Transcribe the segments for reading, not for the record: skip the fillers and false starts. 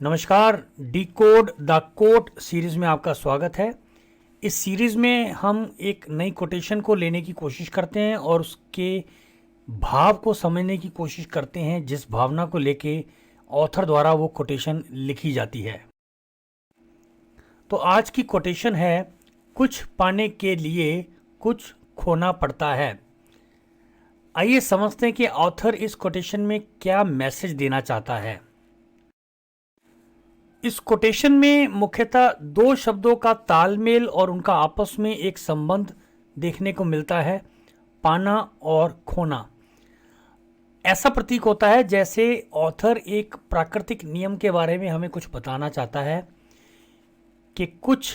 नमस्कार, decode the quote series में आपका स्वागत है। इस सीरीज़ में हम एक नई कोटेशन को लेने की कोशिश करते हैं और उसके भाव को समझने की कोशिश करते हैं जिस भावना को लेके ऑथर द्वारा वो कोटेशन लिखी जाती है। तो आज की कोटेशन है, कुछ पाने के लिए कुछ खोना पड़ता है। आइए समझते हैं कि ऑथर इस कोटेशन में क्या मैसेज देना चाहता है। इस कोटेशन में मुख्यतः दो शब्दों का तालमेल और उनका आपस में एक संबंध देखने को मिलता है, पाना और खोना। ऐसा प्रतीक होता है जैसे ऑथर एक प्राकृतिक नियम के बारे में हमें कुछ बताना चाहता है कि कुछ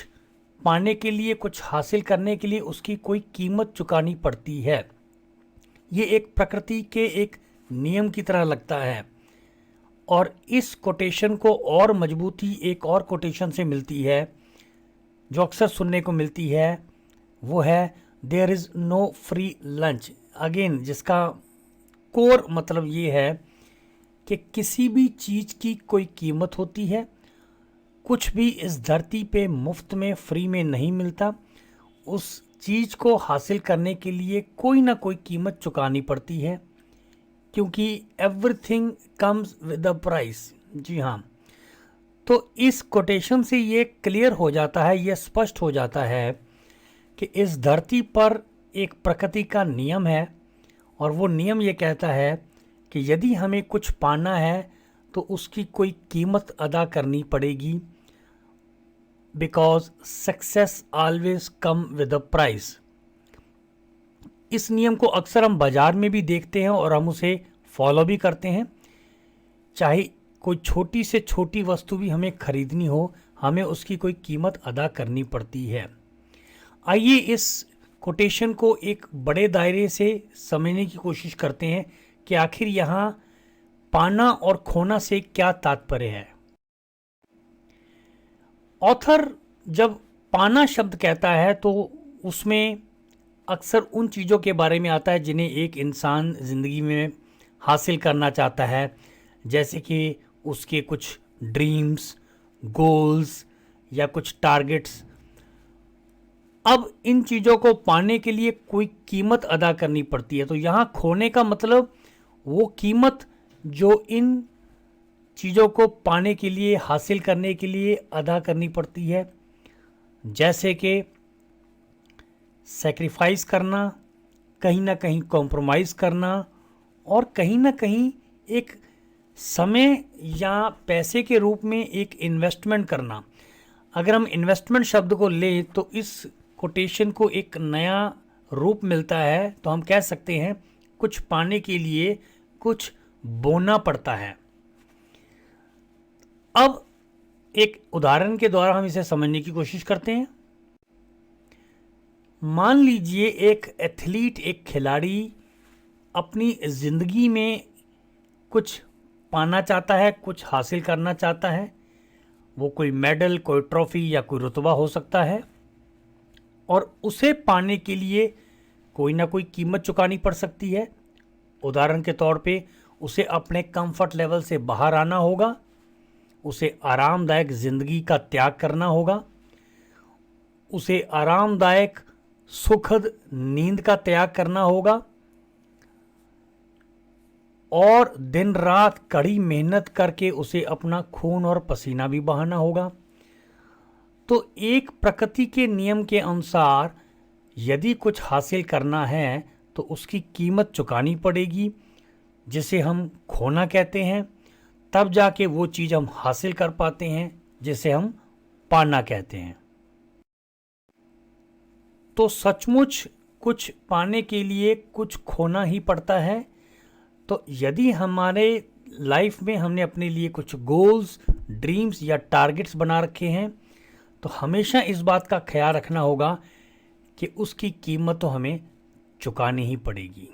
पाने के लिए, कुछ हासिल करने के लिए उसकी कोई कीमत चुकानी पड़ती है। ये एक प्रकृति के एक नियम की तरह लगता है। और इस कोटेशन को और मजबूती एक और कोटेशन से मिलती है जो अक्सर सुनने को मिलती है, वो है there is no free lunch. Again जिसका कोर मतलब ये है कि किसी भी चीज़ की कोई कीमत होती है, कुछ भी इस धरती पे मुफ्त में, फ्री में नहीं मिलता। उस चीज़ को हासिल करने के लिए कोई ना कोई कीमत चुकानी पड़ती है, क्योंकि everything comes with a price. जी हाँ, तो इस कोटेशन से ये क्लियर हो जाता है, ये स्पष्ट हो जाता है कि इस धरती पर एक प्रकृति का नियम है और वो नियम ये कहता है कि यदि हमें कुछ पाना है तो उसकी कोई कीमत अदा करनी पड़ेगी, because success always come with a price. इस नियम को अक्सर हम बाज़ार में भी देखते हैं और हम उसे फॉलो भी करते हैं। चाहे कोई छोटी से छोटी वस्तु भी हमें खरीदनी हो, हमें उसकी कोई कीमत अदा करनी पड़ती है। आइए इस कोटेशन को एक बड़े दायरे से समझने की कोशिश करते हैं कि आखिर यहाँ पाना और खोना से क्या तात्पर्य है। ऑथर जब पाना शब्द कहता है तो उसमें अक्सर उन चीज़ों के बारे में आता है जिन्हें एक इंसान ज़िंदगी में हासिल करना चाहता है, जैसे कि उसके कुछ ड्रीम्स, गोल्स या कुछ टारगेट्स। अब इन चीज़ों को पाने के लिए कोई कीमत अदा करनी पड़ती है। तो यहाँ खोने का मतलब वो कीमत जो इन चीज़ों को पाने के लिए, हासिल करने के लिए अदा करनी पड़ती है, जैसे कि सेक्रीफाइस करना, कहीं ना कहीं कॉम्प्रोमाइज़ करना और कहीं ना कहीं एक समय या पैसे के रूप में एक इन्वेस्टमेंट करना। अगर हम इन्वेस्टमेंट शब्द को लें तो इस कोटेशन को एक नया रूप मिलता है। तो हम कह सकते हैं कुछ पाने के लिए कुछ बोना पड़ता है। अब एक उदाहरण के द्वारा हम इसे समझने की कोशिश करते हैं। मान लीजिए एक एथलीट, एक खिलाड़ी अपनी ज़िंदगी में कुछ पाना चाहता है, कुछ हासिल करना चाहता है। वो कोई मेडल, कोई ट्रॉफी या कोई रुतबा हो सकता है और उसे पाने के लिए कोई ना कोई कीमत चुकानी पड़ सकती है। उदाहरण के तौर पे उसे अपने कंफर्ट लेवल से बाहर आना होगा, उसे आरामदायक ज़िंदगी का त्याग करना होगा, उसे आरामदायक सुखद नींद का त्याग करना होगा और दिन रात कड़ी मेहनत करके उसे अपना खून और पसीना भी बहाना होगा। तो एक प्रकृति के नियम के अनुसार यदि कुछ हासिल करना है तो उसकी कीमत चुकानी पड़ेगी, जिसे हम खोना कहते हैं। तब जाके वो चीज़ हम हासिल कर पाते हैं, जिसे हम पाना कहते हैं। तो सचमुच कुछ पाने के लिए कुछ खोना ही पड़ता है। तो यदि हमारे लाइफ में हमने अपने लिए कुछ गोल्स, ड्रीम्स या टारगेट्स बना रखे हैं तो हमेशा इस बात का ख्याल रखना होगा कि उसकी कीमत तो हमें चुकानी ही पड़ेगी।